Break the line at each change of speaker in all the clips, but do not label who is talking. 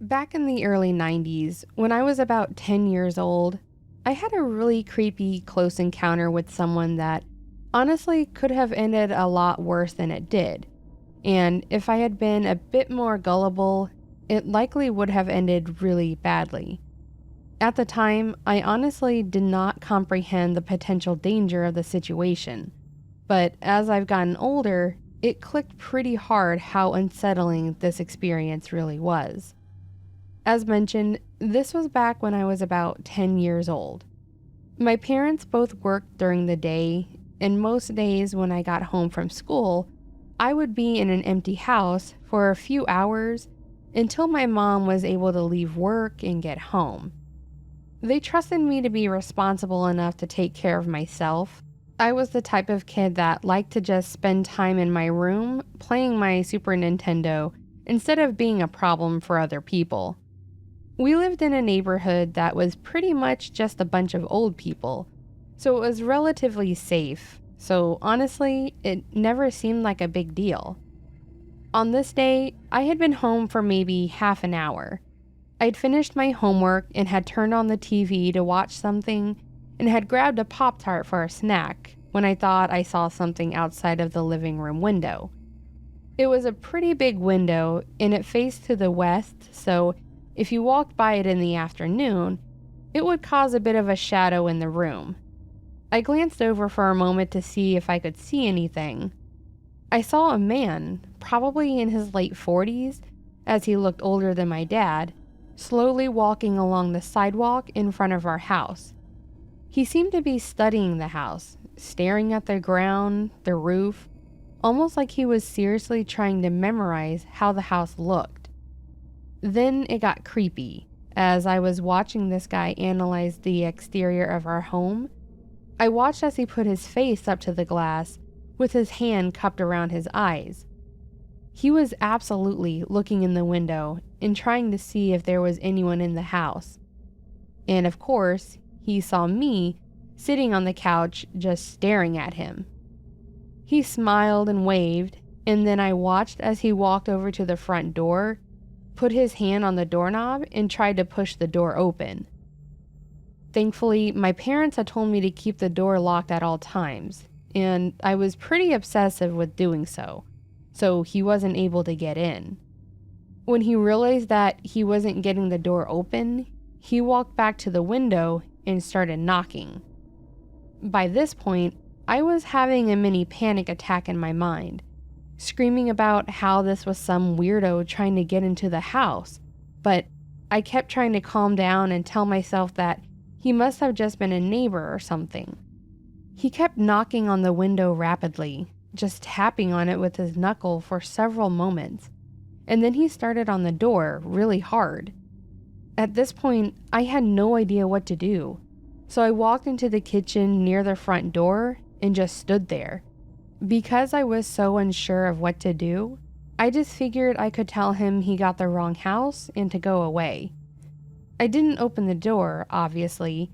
Back in the early 90s, when I was about 10 years old, I had a really creepy close encounter with someone that honestly could have ended a lot worse than it did. And if I had been a bit more gullible, it likely would have ended really badly. At the time, I honestly did not comprehend the potential danger of the situation. But as I've gotten older, it clicked pretty hard how unsettling this experience really was. As mentioned, this was back when I was about 10 years old. My parents both worked during the day, and most days when I got home from school, I would be in an empty house for a few hours until my mom was able to leave work and get home. They trusted me to be responsible enough to take care of myself. I was the type of kid that liked to just spend time in my room playing my Super Nintendo instead of being a problem for other people. We lived in a neighborhood that was pretty much just a bunch of old people, so it was relatively safe. So honestly, it never seemed like a big deal. On this day, I had been home for maybe half an hour. I'd finished my homework and had turned on the TV to watch something and had grabbed a Pop-Tart for a snack when I thought I saw something outside of the living room window. It was a pretty big window and it faced to the west, so if you walked by it in the afternoon, it would cause a bit of a shadow in the room. I glanced over for a moment to see if I could see anything. I saw a man, probably in his late 40s, as he looked older than my dad, slowly walking along the sidewalk in front of our house. He seemed to be studying the house, staring at the ground, the roof, almost like he was seriously trying to memorize how the house looked. Then it got creepy. As I was watching this guy analyze the exterior of our home, I watched as he put his face up to the glass with his hand cupped around his eyes. He was absolutely looking in the window and trying to see if there was anyone in the house. And of course, he saw me sitting on the couch just staring at him. He smiled and waved, and then I watched as he walked over to the front door, put his hand on the doorknob, and tried to push the door open. Thankfully, my parents had told me to keep the door locked at all times, and I was pretty obsessive with doing so he wasn't able to get in. When he realized that he wasn't getting the door open, he walked back to the window and started knocking. By this point, I was having a mini panic attack in my mind, screaming about how this was some weirdo trying to get into the house, but I kept trying to calm down and tell myself that he must have just been a neighbor or something. He kept knocking on the window rapidly, just tapping on it with his knuckle for several moments, and then he started on the door really hard. At this point, I had no idea what to do, so I walked into the kitchen near the front door and just stood there. Because I was so unsure of what to do, I just figured I could tell him he got the wrong house and to go away. I didn't open the door, obviously,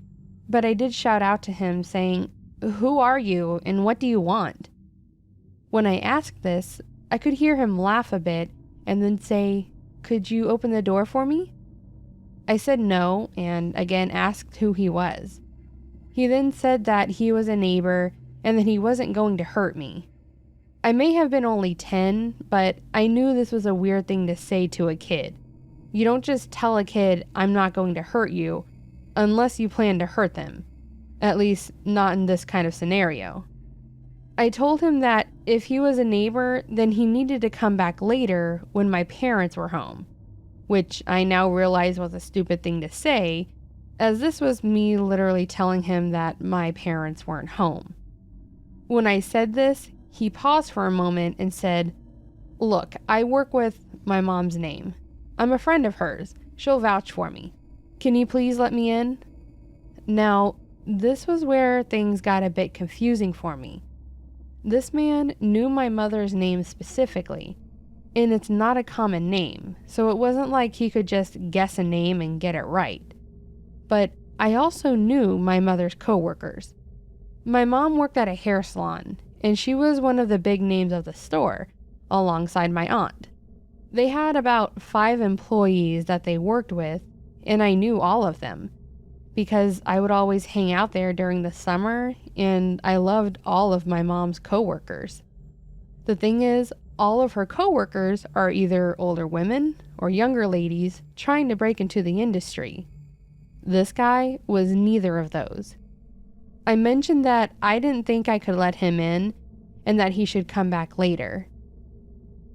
but I did shout out to him saying, "Who are you and what do you want?" When I asked this, I could hear him laugh a bit and then say, "Could you open the door for me?" I said no and again asked who he was. He then said that he was a neighbor and that he wasn't going to hurt me. I may have been only 10, but I knew this was a weird thing to say to a kid. You don't just tell a kid, "I'm not going to hurt you," unless you plan to hurt them. At least, not in this kind of scenario. I told him that if he was a neighbor, then he needed to come back later when my parents were home, which I now realize was a stupid thing to say, as this was me literally telling him that my parents weren't home. When I said this, he paused for a moment and said, "Look, I work with my mom's name. I'm a friend of hers. She'll vouch for me. Can you please let me in?" Now, this was where things got a bit confusing for me. This man knew my mother's name specifically, and it's not a common name, so it wasn't like he could just guess a name and get it right. But I also knew my mother's coworkers. My mom worked at a hair salon, and she was one of the big names of the store, alongside my aunt. They had about 5 employees that they worked with, and I knew all of them because I would always hang out there during the summer, and I loved all of my mom's coworkers. The thing is, all of her coworkers are either older women or younger ladies trying to break into the industry. This guy was neither of those. I mentioned that I didn't think I could let him in and that he should come back later.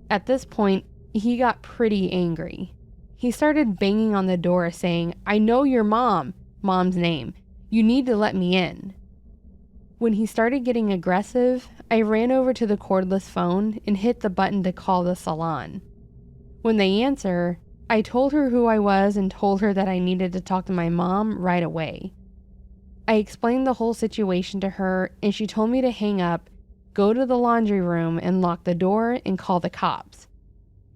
At this point, he got pretty angry. He started banging on the door saying, "I know your mom's name. You need to let me in." When he started getting aggressive, I ran over to the cordless phone and hit the button to call the salon. When they answer, I told her who I was and told her that I needed to talk to my mom right away. I explained the whole situation to her, and she told me to hang up, go to the laundry room and lock the door and call the cops.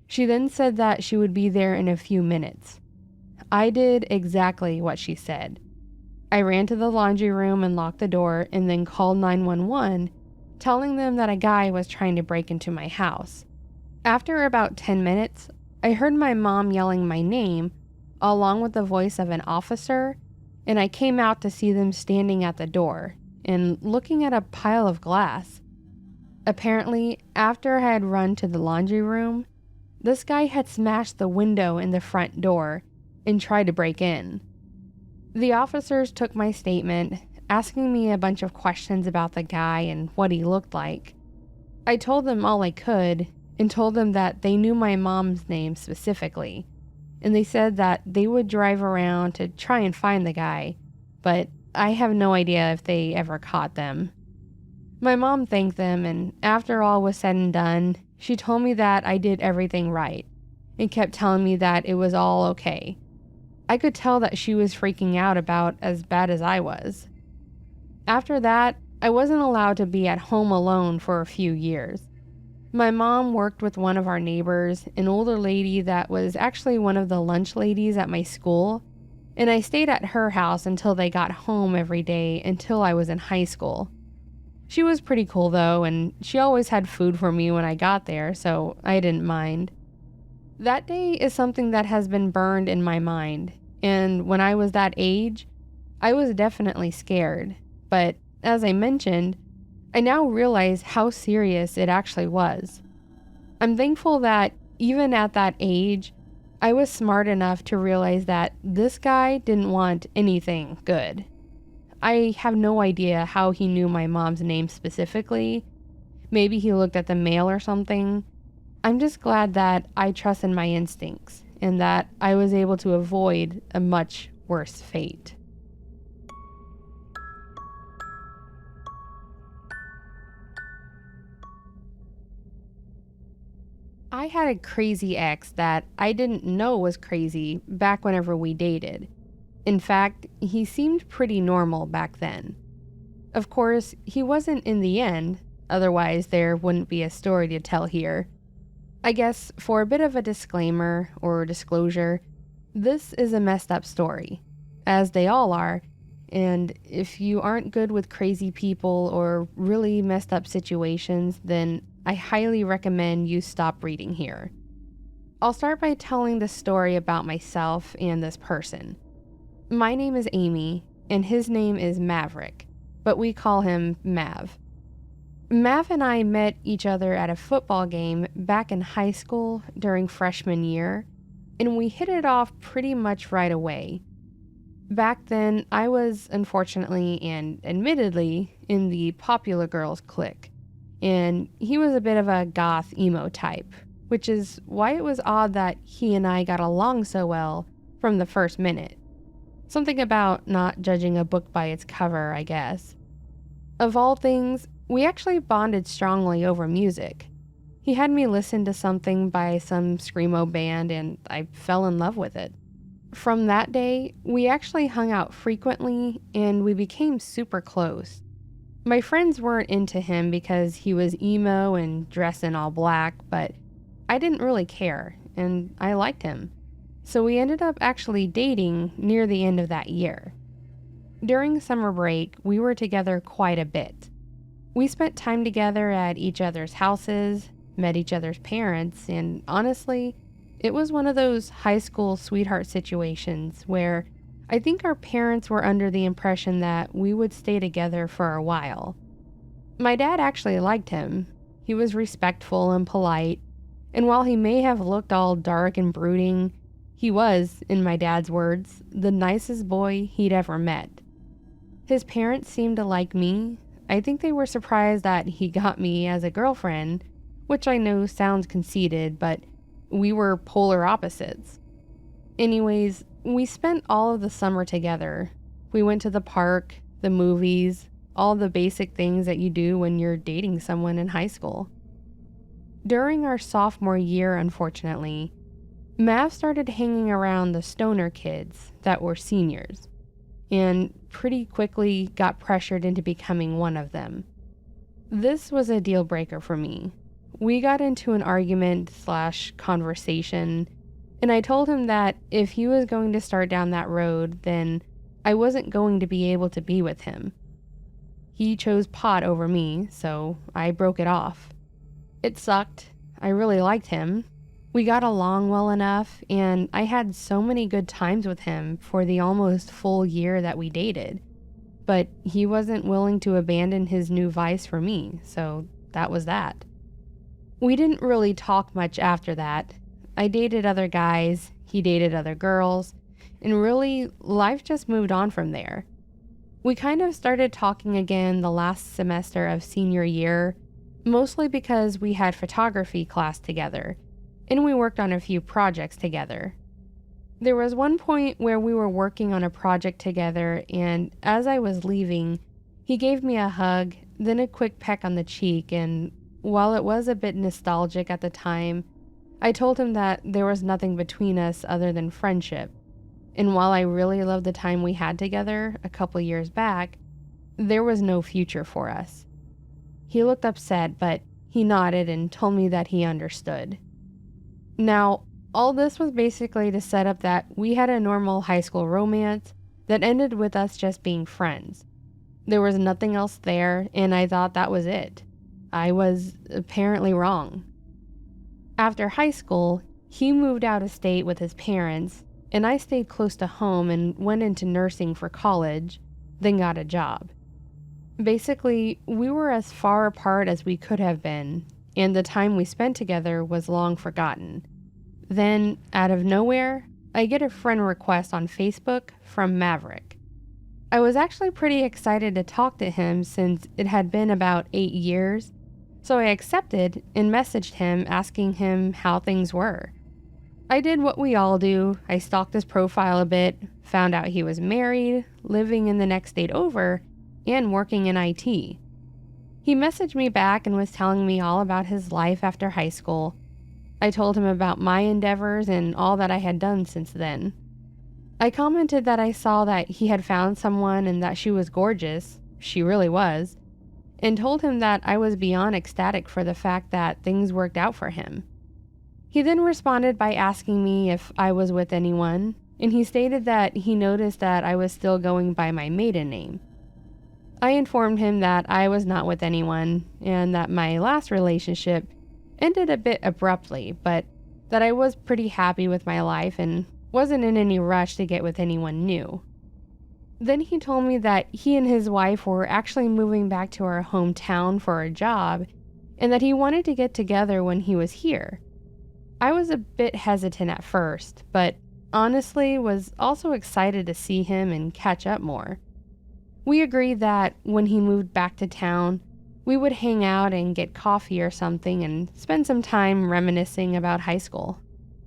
She then said that she would be there in a few minutes. I did exactly what she said. I ran to the laundry room and locked the door and then called 911, telling them that a guy was trying to break into my house. After about 10 minutes, I heard my mom yelling my name, along with the voice of an officer, and I came out to see them standing at the door and looking at a pile of glass. Apparently, after I had run to the laundry room, this guy had smashed the window in the front door and tried to break in. The officers took my statement, asking me a bunch of questions about the guy and what he looked like. I told them all I could and told them that they knew my mom's name specifically, and they said that they would drive around to try and find the guy, but I have no idea if they ever caught them. My mom thanked them, and after all was said and done, she told me that I did everything right and kept telling me that it was all okay. I could tell that she was freaking out about as bad as I was. After that, I wasn't allowed to be at home alone for a few years. My mom worked with one of our neighbors, an older lady that was actually one of the lunch ladies at my school, and I stayed at her house until they got home every day until I was in high school. She was pretty cool though, and she always had food for me when I got there, so I didn't mind. That day is something that has been burned in my mind, and when I was that age, I was definitely scared, but as I mentioned, I now realize how serious it actually was. I'm thankful that even at that age, I was smart enough to realize that this guy didn't want anything good. I have no idea how he knew my mom's name specifically. Maybe he looked at the mail or something. I'm just glad that I trusted my instincts and that I was able to avoid a much worse fate. I had a crazy ex that I didn't know was crazy back whenever we dated. In fact, he seemed pretty normal back then. Of course, he wasn't in the end, otherwise there wouldn't be a story to tell here. I guess for a bit of a disclaimer or disclosure, this is a messed up story, as they all are, and if you aren't good with crazy people or really messed up situations, then I highly recommend you stop reading here. I'll start by telling the story about myself and this person. My name is Amy, and his name is Maverick, but we call him Mav. Mav and I met each other at a football game back in high school during freshman year, and we hit it off pretty much right away. Back then, I was unfortunately and admittedly in the popular girls clique, and he was a bit of a goth emo type, which is why it was odd that he and I got along so well from the first minute. Something about not judging a book by its cover, I guess. Of all things, we actually bonded strongly over music. He had me listen to something by some screamo band and I fell in love with it. From that day, we actually hung out frequently and we became super close. My friends weren't into him because he was emo and dressed in all black, but I didn't really care and I liked him. So we ended up actually dating near the end of that year. During summer break, we were together quite a bit. We spent time together at each other's houses, met each other's parents, and honestly, It was one of those high school sweetheart situations where I think our parents were under the impression that we would stay together for a while. My dad actually liked him. He was respectful and polite, and while he may have looked all dark and brooding, he was, in my dad's words, the nicest boy he'd ever met. His parents seemed to like me. I think they were surprised that he got me as a girlfriend, which I know sounds conceited, but we were polar opposites. Anyways, we spent all of the summer together. We went to the park, the movies, all the basic things that you do when you're dating someone in high school. During our sophomore year, unfortunately, Mav started hanging around the stoner kids that were seniors, and pretty quickly got pressured into becoming one of them. This was a deal breaker for me. We got into an argument/conversation, and I told him that if he was going to start down that road, then I wasn't going to be able to be with him. He chose pot over me, so I broke it off. It sucked. I really liked him. We got along well enough, and I had so many good times with him for the almost full year that we dated. But he wasn't willing to abandon his new vice for me, so that was that. We didn't really talk much after that. I dated other guys, he dated other girls, and really, life just moved on from there. We kind of started talking again the last semester of senior year, mostly because we had photography class together, and we worked on a few projects together. There was one point where we were working on a project together, and as I was leaving, he gave me a hug, then a quick peck on the cheek, and while it was a bit nostalgic at the time, I told him that there was nothing between us other than friendship. And while I really loved the time we had together a couple years back, there was no future for us. He looked upset, but he nodded and told me that he understood. Now, all this was basically to set up that we had a normal high school romance that ended with us just being friends. There was nothing else there, and I thought that was it. I was apparently wrong. After high school, he moved out of state with his parents, and I stayed close to home and went into nursing for college, then got a job. Basically, we were as far apart as we could have been, and the time we spent together was long forgotten. Then, out of nowhere, I get a friend request on Facebook from Maverick. I was actually pretty excited to talk to him since it had been about 8 years, so I accepted and messaged him asking him how things were. I did what we all do. I stalked his profile a bit, found out he was married, living in the next state over, and working in IT. He messaged me back and was telling me all about his life after high school. I told him about my endeavors and all that I had done since then. I commented that I saw that he had found someone and that she was gorgeous, she really was, and told him that I was beyond ecstatic for the fact that things worked out for him. He then responded by asking me if I was with anyone, and he stated that he noticed that I was still going by my maiden name. I informed him that I was not with anyone, and that my last relationship ended a bit abruptly, but that I was pretty happy with my life and wasn't in any rush to get with anyone new. Then he told me that he and his wife were actually moving back to our hometown for a job, and that he wanted to get together when he was here. I was a bit hesitant at first, but honestly was also excited to see him and catch up more. We agreed that when he moved back to town, we would hang out and get coffee or something and spend some time reminiscing about high school.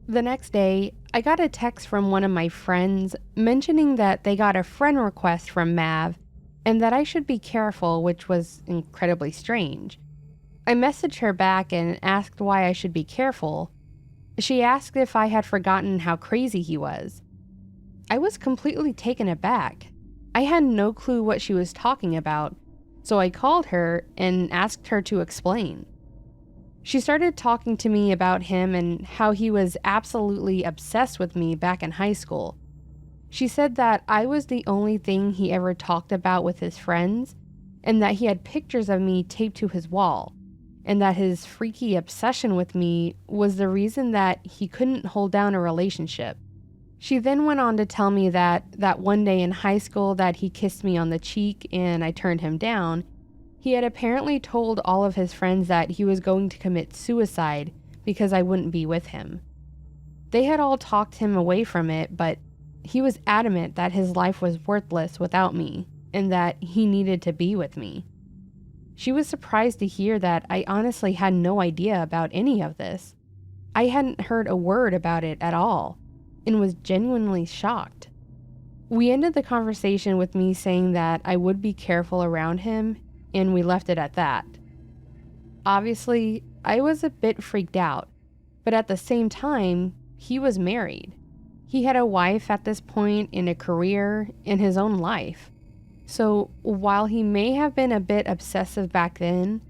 The next day, I got a text from one of my friends mentioning that they got a friend request from Mav and that I should be careful, which was incredibly strange. I messaged her back and asked why I should be careful. She asked if I had forgotten how crazy he was. I was completely taken aback. I had no clue what she was talking about, so I called her and asked her to explain. She started talking to me about him and how he was absolutely obsessed with me back in high school. She said that I was the only thing he ever talked about with his friends, and that he had pictures of me taped to his wall, and that his freaky obsession with me was the reason that he couldn't hold down a relationship. She then went on to tell me that one day in high school that he kissed me on the cheek and I turned him down, he had apparently told all of his friends that he was going to commit suicide because I wouldn't be with him. They had all talked him away from it, but he was adamant that his life was worthless without me and that he needed to be with me. She was surprised to hear that I honestly had no idea about any of this. I hadn't heard a word about it at all and was genuinely shocked. We ended the conversation with me saying that I would be careful around him, and we left it at that. Obviously, I was a bit freaked out, but at the same time, he was married. He had a wife at this point and a career in his own life. So while he may have been a bit obsessive back then,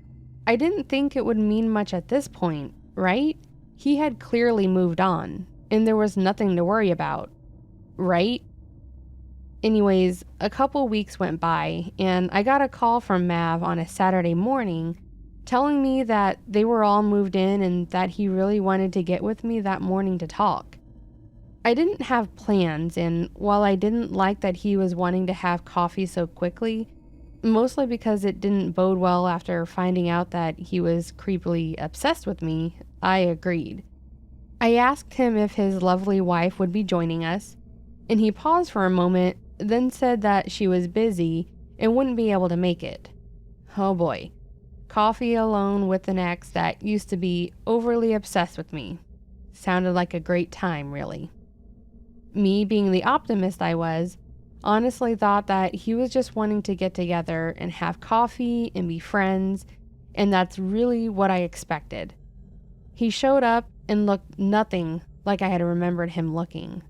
I didn't think it would mean much at this point, right? He had clearly moved on, and there was nothing to worry about, right? Anyways, a couple weeks went by, and I got a call from Mav on a Saturday morning telling me that they were all moved in and that he really wanted to get with me that morning to talk. I didn't have plans, and while I didn't like that he was wanting to have coffee so quickly, mostly because it didn't bode well after finding out that he was creepily obsessed with me, I agreed. I asked him if his lovely wife would be joining us, and he paused for a moment, then said that she was busy and wouldn't be able to make it. Oh boy, coffee alone with an ex that used to be overly obsessed with me. Sounded like a great time, really. Me, being the optimist I was, honestly thought that he was just wanting to get together and have coffee and be friends, and that's really what I expected. He showed up and looked nothing like I had remembered him looking.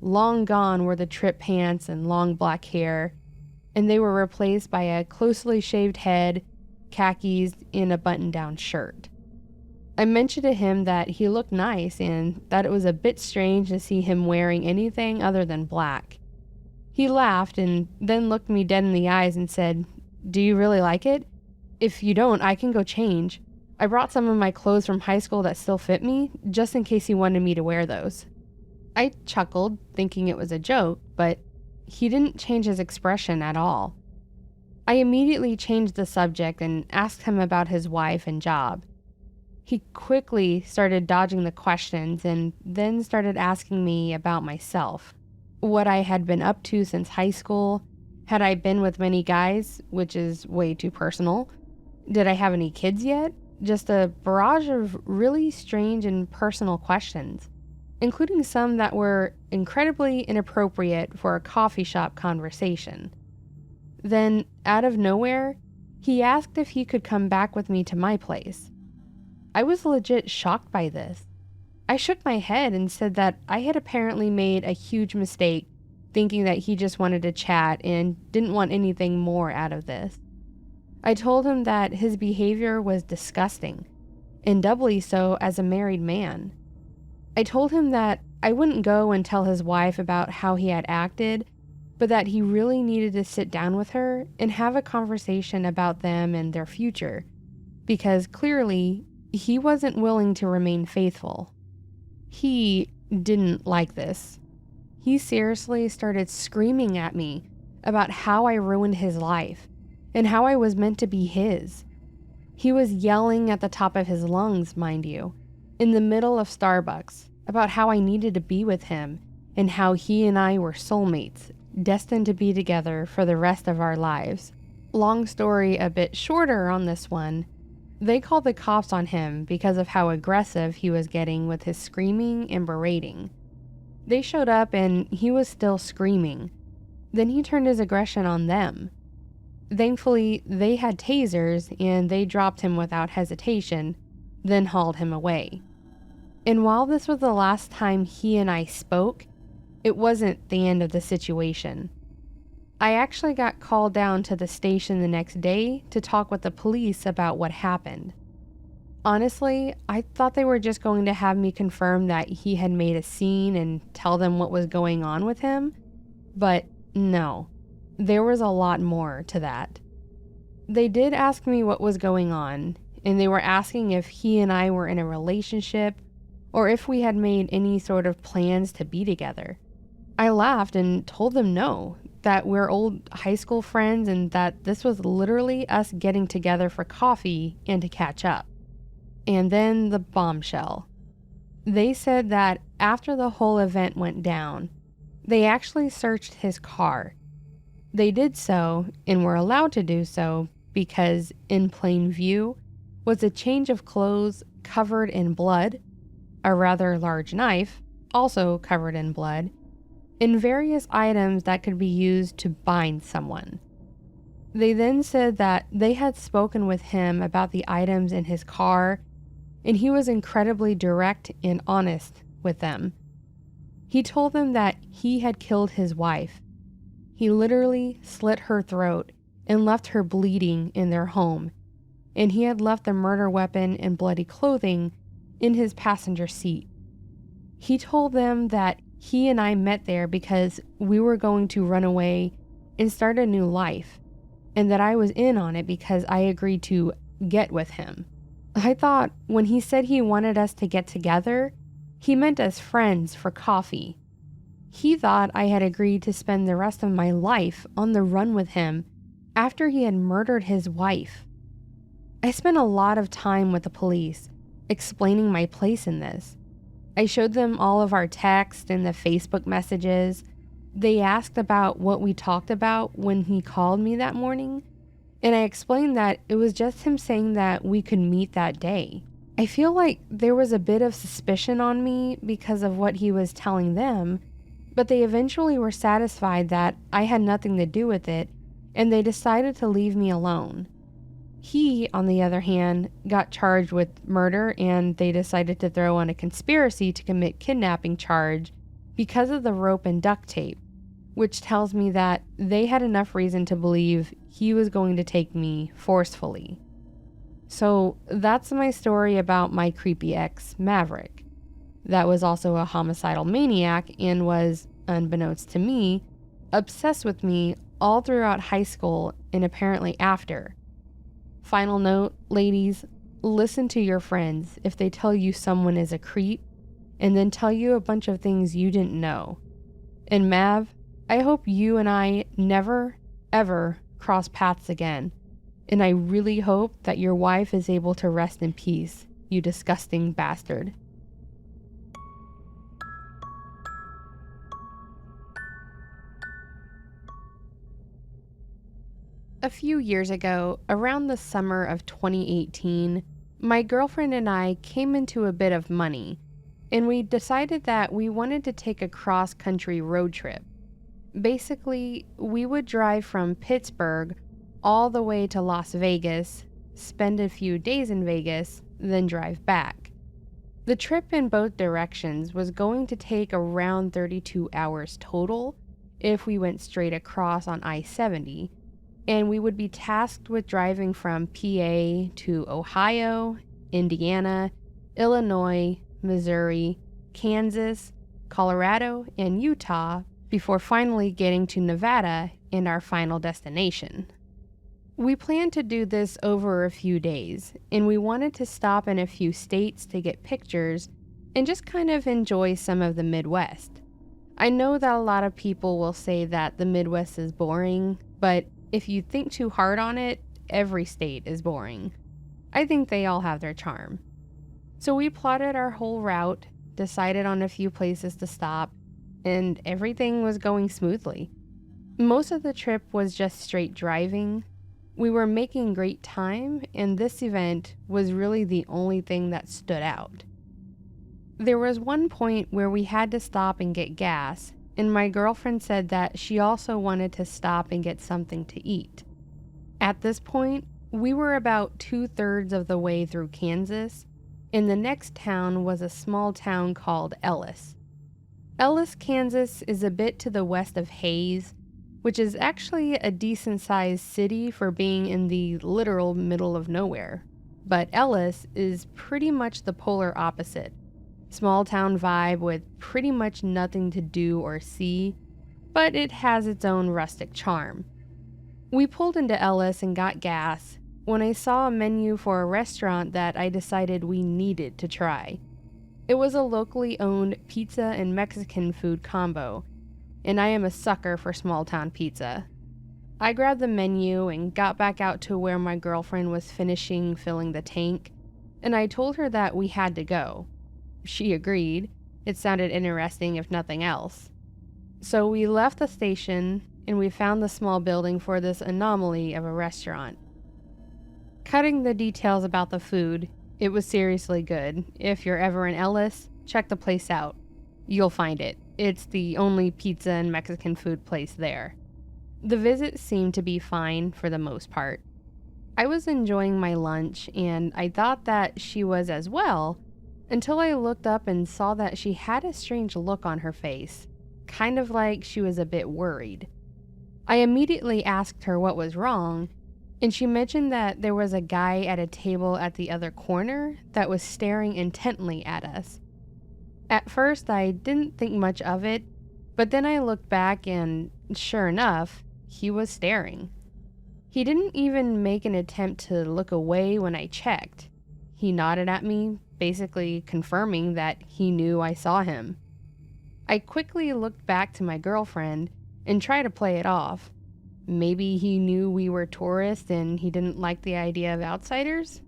Long gone were the trip pants and long black hair, and they were replaced by a closely shaved head, khakis, and a button-down shirt. I mentioned to him that he looked nice and that it was a bit strange to see him wearing anything other than black. He laughed and then looked me dead in the eyes and said, "Do you really like it? If you don't, I can go change. I brought some of my clothes from high school that still fit me, just in case he wanted me to wear those." I chuckled, thinking it was a joke, but he didn't change his expression at all. I immediately changed the subject and asked him about his wife and job. He quickly started dodging the questions and then started asking me about myself, what I had been up to since high school, had I been with many guys, which is way too personal, did I have any kids yet? Just a barrage of really strange and personal questions, including some that were incredibly inappropriate for a coffee shop conversation. Then, out of nowhere, he asked if he could come back with me to my place. I was legit shocked by this. I shook my head and said that I had apparently made a huge mistake thinking that he just wanted to chat and didn't want anything more out of this. I told him that his behavior was disgusting, and doubly so as a married man. I told him that I wouldn't go and tell his wife about how he had acted, but that he really needed to sit down with her and have a conversation about them and their future, because clearly he wasn't willing to remain faithful. He didn't like this. He seriously started screaming at me about how I ruined his life and how I was meant to be his. He was yelling at the top of his lungs, mind you, in the middle of Starbucks about how I needed to be with him and how he and I were soulmates, destined to be together for the rest of our lives. Long story a bit shorter on this one, they called the cops on him because of how aggressive he was getting with his screaming and berating. They showed up and he was still screaming. Then he turned his aggression on them. Thankfully, they had tasers and they dropped him without hesitation, then hauled him away. And while this was the last time he and I spoke, it wasn't the end of the situation. I actually got called down to the station the next day to talk with the police about what happened. Honestly, I thought they were just going to have me confirm that he had made a scene and tell them what was going on with him, but no, there was a lot more to that. They did ask me what was going on, and they were asking if he and I were in a relationship or if we had made any sort of plans to be together. I laughed and told them no, that we're old high school friends and that this was literally us getting together for coffee and to catch up. And then the bombshell. They said that after the whole event went down, they actually searched his car. They did so, and were allowed to do so, because in plain view was a change of clothes covered in blood, a rather large knife, also covered in blood, and various items that could be used to bind someone. They then said that they had spoken with him about the items in his car, and he was incredibly direct and honest with them. He told them that he had killed his wife. He literally slit her throat and left her bleeding in their home, and he had left the murder weapon and bloody clothing in his passenger seat. He told them that he and I met there because we were going to run away and start a new life, and that I was in on it because I agreed to get with him. I thought when he said he wanted us to get together, he meant as friends for coffee. He thought I had agreed to spend the rest of my life on the run with him after he had murdered his wife. I spent a lot of time with the police explaining my place in this. I showed them all of our text and the Facebook messages. They asked about what we talked about when he called me that morning, and I explained that it was just him saying that we could meet that day. I feel like there was a bit of suspicion on me because of what he was telling them, but they eventually were satisfied that I had nothing to do with it, and they decided to leave me alone. He, on the other hand, got charged with murder, and they decided to throw on a conspiracy to commit kidnapping charge because of the rope and duct tape, which tells me that they had enough reason to believe he was going to take me forcefully. So that's my story about my creepy ex, Maverick. That was also a homicidal maniac and was, unbeknownst to me, obsessed with me all throughout high school and apparently after. Final note, ladies, listen to your friends if they tell you someone is a creep and then tell you a bunch of things you didn't know. And Mav, I hope you and I never, ever cross paths again. And I really hope that your wife is able to rest in peace, you disgusting bastard. A few years ago, around the summer of 2018, my girlfriend and I came into a bit of money, and we decided that we wanted to take a cross-country road trip. Basically, we would drive from Pittsburgh all the way to Las Vegas, spend a few days in Vegas, then drive back. The trip in both directions was going to take around 32 hours total if we went straight across on I-70, and we would be tasked with driving from PA to Ohio, Indiana, Illinois, Missouri, Kansas, Colorado, and Utah before finally getting to Nevada and our final destination. We planned to do this over a few days, and we wanted to stop in a few states to get pictures and just kind of enjoy some of the Midwest. I know that a lot of people will say that the Midwest is boring, but if you think too hard on it, every state is boring. I think they all have their charm. So we plotted our whole route, decided on a few places to stop, and everything was going smoothly. Most of the trip was just straight driving. We were making great time, and this event was really the only thing that stood out. There was one point where we had to stop and get gas, and my girlfriend said that she also wanted to stop and get something to eat. At this point, we were about 2/3 of the way through Kansas, and the next town was a small town called Ellis. Ellis, Kansas is a bit to the west of Hays, which is actually a decent-sized city for being in the literal middle of nowhere. But Ellis is pretty much the polar opposite. Small town vibe with pretty much nothing to do or see, but it has its own rustic charm. We pulled into Ellis and got gas, when I saw a menu for a restaurant that I decided we needed to try. It was a locally owned pizza and Mexican food combo, and I am a sucker for small town pizza. I grabbed the menu and got back out to where my girlfriend was finishing filling the tank, and I told her that we had to go. She agreed. It sounded interesting if nothing else. So we left the station and we found the small building for this anomaly of a restaurant. Cutting the details about the food, it was seriously good. If you're ever in Ellis, check the place out. You'll find it. It's the only pizza and Mexican food place there. The visit seemed to be fine for the most part. I was enjoying my lunch and I thought that she was as well, until I looked up and saw that she had a strange look on her face, kind of like she was a bit worried. I immediately asked her what was wrong, and she mentioned that there was a guy at a table at the other corner that was staring intently at us. At first, I didn't think much of it, but then I looked back and, sure enough, he was staring. He didn't even make an attempt to look away when I checked. He nodded at me, basically confirming that he knew I saw him. I quickly looked back to my girlfriend and tried to play it off. Maybe he knew we were tourists and he didn't like the idea of outsiders?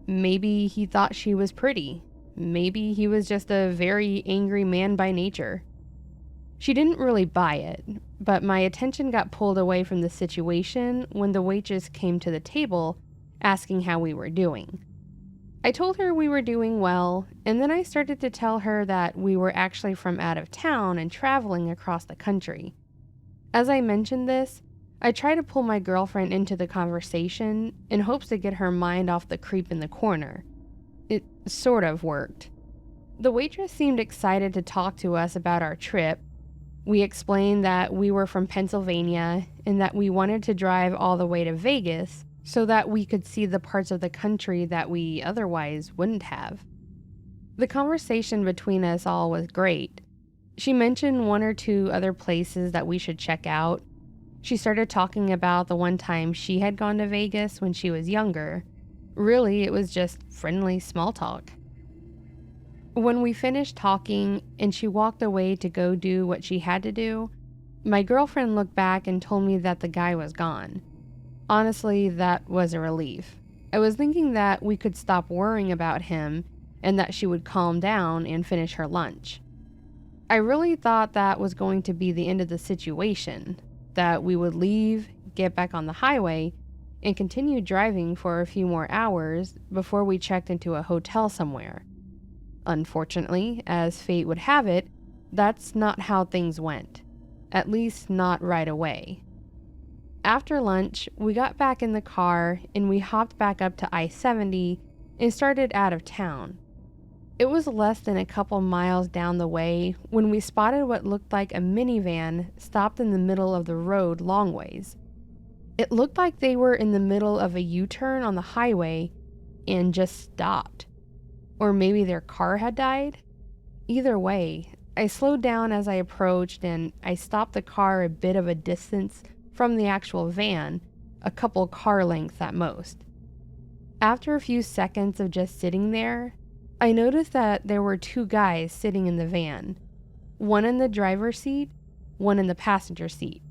Maybe he thought she was pretty. Maybe he was just a very angry man by nature. She didn't really buy it, but my attention got pulled away from the situation when the waitress came to the table asking how we were doing. I told her we were doing well, and then I started to tell her that we were actually from out of town and traveling across the country. As I mentioned this, I tried to pull my girlfriend into the conversation in hopes to get her mind off the creep in the corner. It sort of worked. The waitress seemed excited to talk to us about our trip. We explained that we were from Pennsylvania and that we wanted to drive all the way to Vegas so that we could see the parts of the country that we otherwise wouldn't have. The conversation between us all was great. She mentioned one or two other places that we should check out. She started talking about the one time she had gone to Vegas when she was younger. Really, it was just friendly small talk. When we finished talking and she walked away to go do what she had to do, my girlfriend looked back and told me that the guy was gone. Honestly, that was a relief. I was thinking that we could stop worrying about him and that she would calm down and finish her lunch. I really thought that was going to be the end of the situation, that we would leave, get back on the highway, and continue driving for a few more hours before we checked into a hotel somewhere. Unfortunately, as fate would have it, that's not how things went. At least not right away. After lunch, we got back in the car and we hopped back up to I-70 and started out of town. It was less than a couple miles down the way when we spotted what looked like a minivan stopped in the middle of the road long ways. It looked like they were in the middle of a U-turn on the highway and just stopped. Or maybe their car had died? Either way, I slowed down as I approached and I stopped the car a bit of a distance from the actual van, a couple car lengths at most. After a few seconds of just sitting there, I noticed that there were two guys sitting in the van, one in the driver's seat, one in the passenger seat,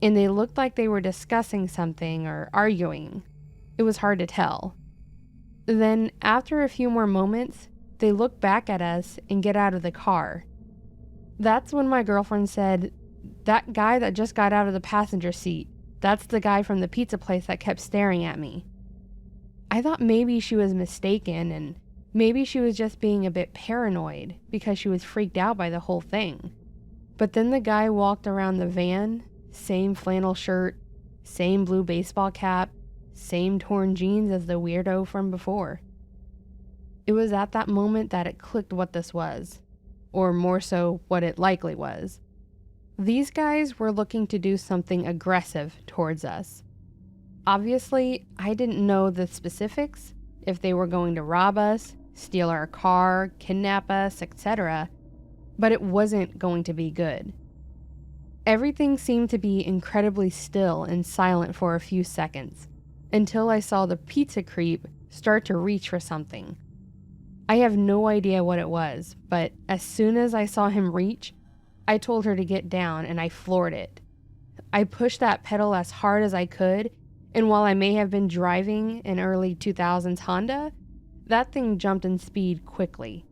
and they looked like they were discussing something or arguing. It was hard to tell. Then, after a few more moments, they looked back at us and get out of the car. That's when my girlfriend said, "That guy that just got out of the passenger seat, that's the guy from the pizza place that kept staring at me." I thought maybe she was mistaken and maybe she was just being a bit paranoid because she was freaked out by the whole thing. But then the guy walked around the van, same flannel shirt, same blue baseball cap, same torn jeans as the weirdo from before. It was at that moment that it clicked what this was, or more so, what it likely was. These guys were looking to do something aggressive towards us. Obviously, I didn't know the specifics, if they were going to rob us, steal our car, kidnap us, etc., but it wasn't going to be good. Everything seemed to be incredibly still and silent for a few seconds. until I saw the pizza creep start to reach for something. I have no idea what it was, but as soon as I saw him reach, I told her to get down and I floored it. I pushed that pedal as hard as I could, and while I may have been driving an early 2000s Honda, that thing jumped in speed quickly.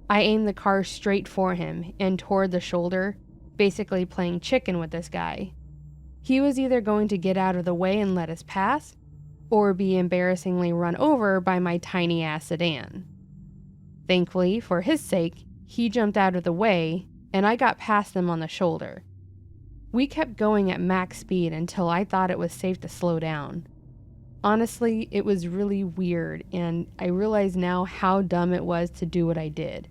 I aimed the car straight for him and toward the shoulder, basically playing chicken with this guy. He was either going to get out of the way and let us pass, or be embarrassingly run over by my tiny ass sedan. Thankfully, for his sake, he jumped out of the way, and I got past him on the shoulder. We kept going at max speed until I thought it was safe to slow down. Honestly, it was really weird, and I realize now how dumb it was to do what I did.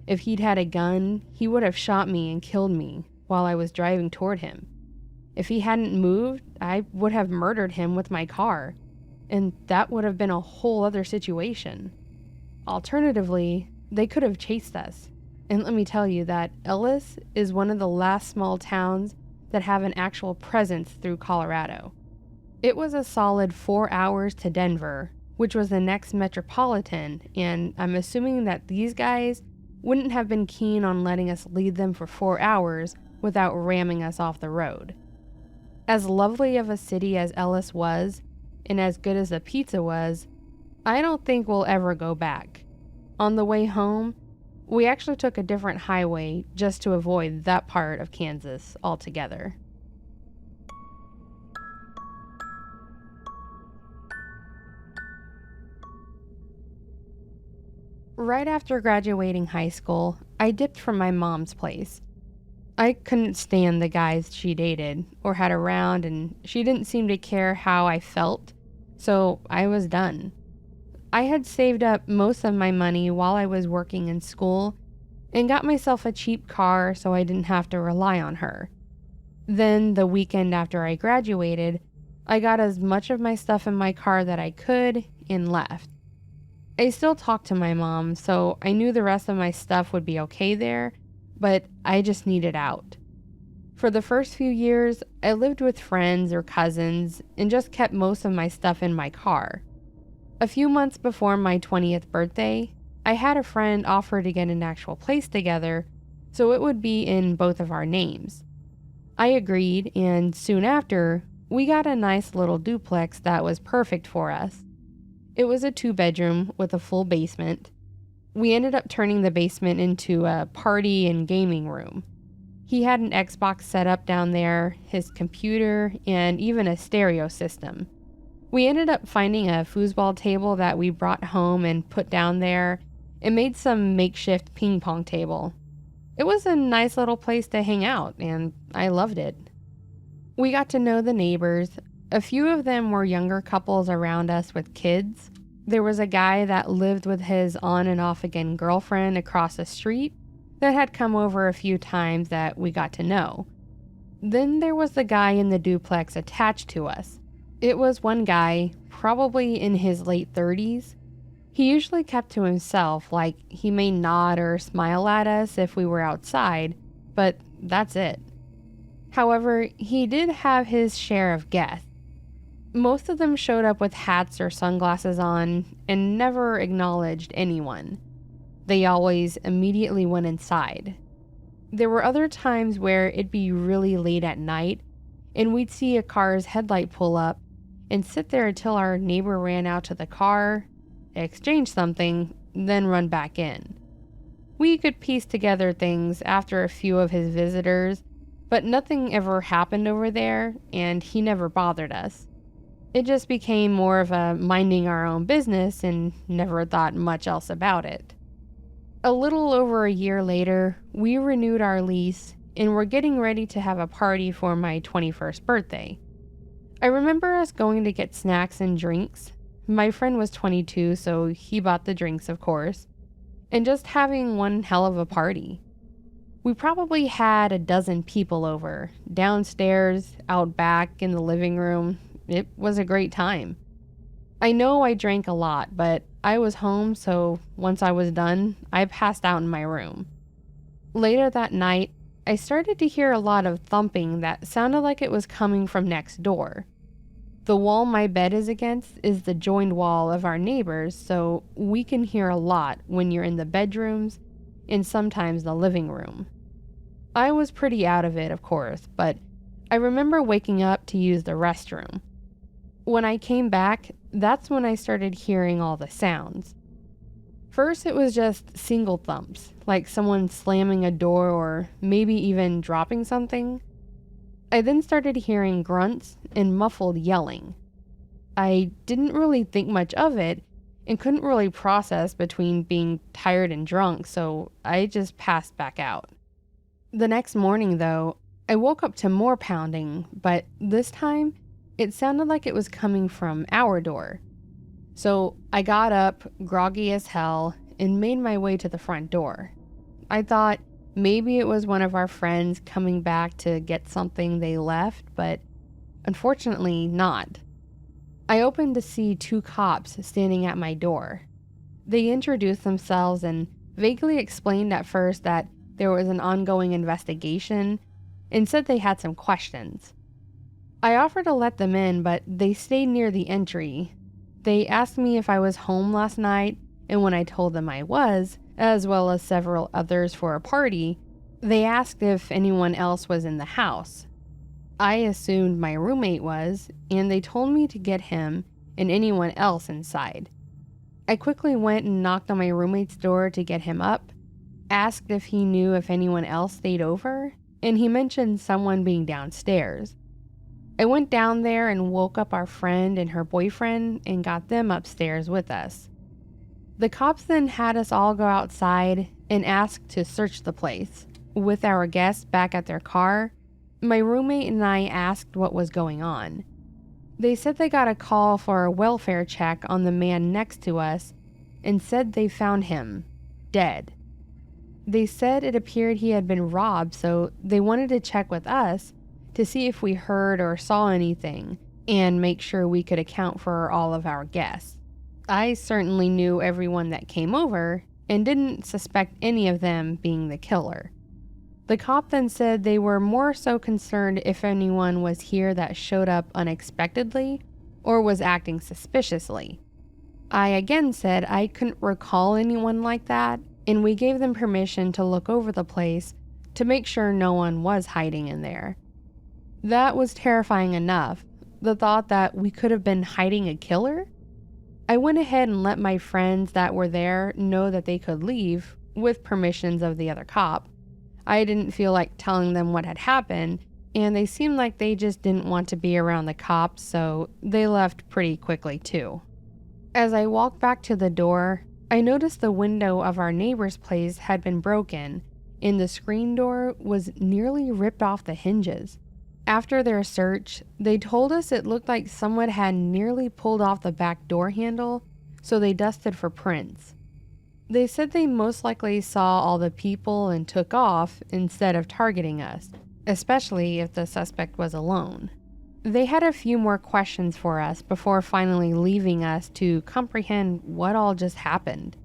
If he'd had a gun, he would have shot me and killed me while I was driving toward him. If he hadn't moved, I would have murdered him with my car, and that would have been a whole other situation. Alternatively, they could have chased us. And let me tell you that Ellis is one of the last small towns that have an actual presence through Colorado. It was a solid 4 hours to Denver, which was the next metropolitan, and I'm assuming that these guys wouldn't have been keen on letting us lead them for 4 hours without ramming us off the road. As lovely of a city as Ellis was, and as good as the pizza was, I don't think we'll ever go back. On the way home, we actually took a different highway just to avoid that part of Kansas altogether. Right after graduating high school, I dipped from my mom's place. I couldn't stand the guys she dated or had around, and she didn't seem to care how I felt, so I was done. I had saved up most of my money while I was working in school and got myself a cheap car so I didn't have to rely on her. Then, the weekend after I graduated, I got as much of my stuff in my car that I could and left. I still talked to my mom, so I knew the rest of my stuff would be okay there, but I just needed out. For the first few years, I lived with friends or cousins and just kept most of my stuff in my car. A few months before my 20th birthday, I had a friend offer to get an actual place together, so it would be in both of our names. I agreed, and soon after, we got a nice little duplex that was perfect for us. It was a 2-bedroom with a full basement. We ended up turning the basement into a party and gaming room. He had an Xbox set up down there, his computer, and even a stereo system. We ended up finding a foosball table that we brought home and put down there, and made some makeshift ping pong table. It was a nice little place to hang out, and I loved it. We got to know the neighbors. A few of them were younger couples around us with kids. There was a guy that lived with his on and off again girlfriend across the street that had come over a few times that we got to know. Then there was the guy in the duplex attached to us. It was one guy, probably in his late 30s. He usually kept to himself, like he may nod or smile at us if we were outside, but that's it. However, he did have his share of guests. Most of them showed up with hats or sunglasses on and never acknowledged anyone. They always immediately went inside. There were other times where it'd be really late at night and we'd see a car's headlight pull up and sit there until our neighbor ran out to the car, exchange something, then run back in. We could piece together things after a few of his visitors, but nothing ever happened over there, and he never bothered us. It just became more of a minding our own business and never thought much else about it. A little over a year later, we renewed our lease and were getting ready to have a party for my 21st birthday. I remember us going to get snacks and drinks. My friend was 22, so he bought the drinks, of course, and just having one hell of a party. We probably had a dozen people over, downstairs, out back, in the living room. It was a great time. I know I drank a lot, but I was home, so once I was done, I passed out in my room. Later that night, I started to hear a lot of thumping that sounded like it was coming from next door. The wall my bed is against is the joined wall of our neighbors, so we can hear a lot when you're in the bedrooms and sometimes the living room. I was pretty out of it, of course, but I remember waking up to use the restroom. When I came back, that's when I started hearing all the sounds. First, it was just single thumps, like someone slamming a door or maybe even dropping something. I then started hearing grunts and muffled yelling. I didn't really think much of it and couldn't really process between being tired and drunk, so I just passed back out. The next morning, though, I woke up to more pounding, but this time it sounded like it was coming from our door. So I got up, groggy as hell, and made my way to the front door. I thought maybe it was one of our friends coming back to get something they left, but unfortunately not. I opened to see two cops standing at my door. They introduced themselves and vaguely explained at first that there was an ongoing investigation and said they had some questions. I offered to let them in, but they stayed near the entry. They asked me if I was home last night, and when I told them I was, as well as several others for a party, they asked if anyone else was in the house. I assumed my roommate was, and they told me to get him and anyone else inside. I quickly went and knocked on my roommate's door to get him up, asked if he knew if anyone else stayed over, and he mentioned someone being downstairs. I went down there and woke up our friend and her boyfriend and got them upstairs with us. The cops then had us all go outside and asked to search the place. With our guests back at their car, my roommate and I asked what was going on. They said they got a call for a welfare check on the man next to us and said they found him dead. They said it appeared he had been robbed, so they wanted to check with us to see if we heard or saw anything and make sure we could account for all of our guests. I certainly knew everyone that came over and didn't suspect any of them being the killer. The cop then said they were more so concerned if anyone was here that showed up unexpectedly or was acting suspiciously. I again said I couldn't recall anyone like that, and we gave them permission to look over the place to make sure no one was hiding in there. That was terrifying enough, the thought that we could have been hiding a killer. I went ahead and let my friends that were there know that they could leave with permissions of the other cop. I didn't feel like telling them what had happened, and they seemed like they just didn't want to be around the cops, so they left pretty quickly too. As I walked back to the door, I noticed the window of our neighbor's place had been broken, and the screen door was nearly ripped off the hinges. After their search, they told us it looked like someone had nearly pulled off the back door handle, so they dusted for prints. They said they most likely saw all the people and took off instead of targeting us, especially if the suspect was alone. They had a few more questions for us before finally leaving us to comprehend what all just happened.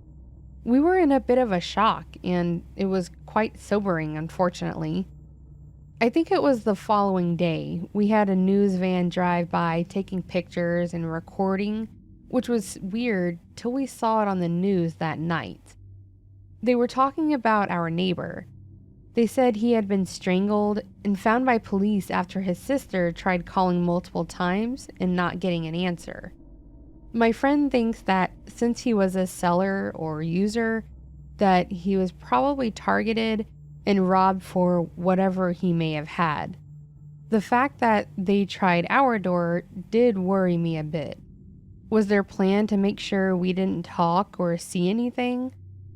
We were in a bit of a shock, and it was quite sobering, unfortunately. I think it was the following day, we had a news van drive by taking pictures and recording, which was weird till we saw it on the news that night. They were talking about our neighbor. They said he had been strangled and found by police after his sister tried calling multiple times and not getting an answer. My friend thinks that since he was a seller or user, that he was probably targeted and robbed for whatever he may have had. The fact that they tried our door did worry me a bit. Was their plan to make sure we didn't talk or see anything?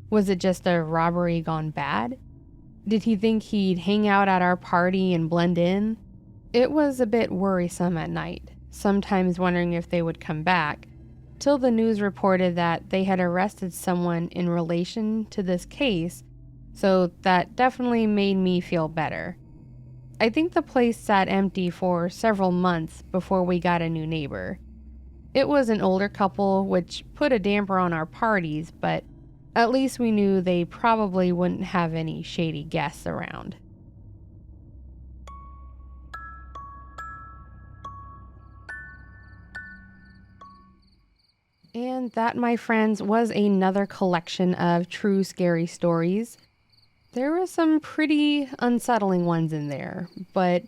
Was it just a robbery gone bad? Did he think he'd hang out at our party and blend in? It was a bit worrisome at night, sometimes wondering if they would come back, till the news reported that they had arrested someone in relation to this case, so that definitely made me feel better. I think the place sat empty for several months before we got a new neighbor. It was an older couple, which put a damper on our parties, but at least we knew they probably wouldn't have any shady guests around. And that, my friends, was another collection of true scary stories. There were some pretty unsettling ones in there, but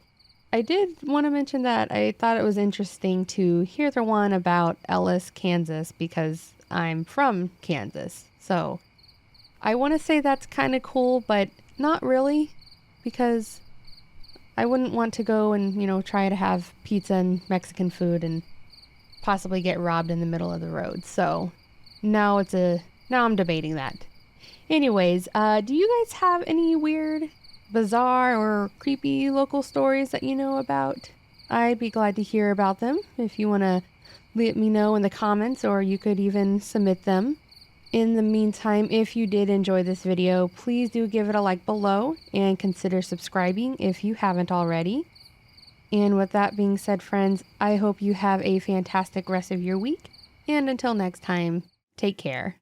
I did want to mention that I thought it was interesting to hear the one about Ellis, Kansas, because I'm from Kansas. So I want to say that's kind of cool, but not really, because I wouldn't want to go and, try to have pizza and Mexican food and possibly get robbed in the middle of the road. So now I'm debating that. Anyways, do you guys have any weird, bizarre, or creepy local stories that you know about? I'd be glad to hear about them if you want to let me know in the comments, or you could even submit them. In the meantime, if you did enjoy this video, please do give it a like below and consider subscribing if you haven't already. And with that being said, friends, I hope you have a fantastic rest of your week. And until next time, take care.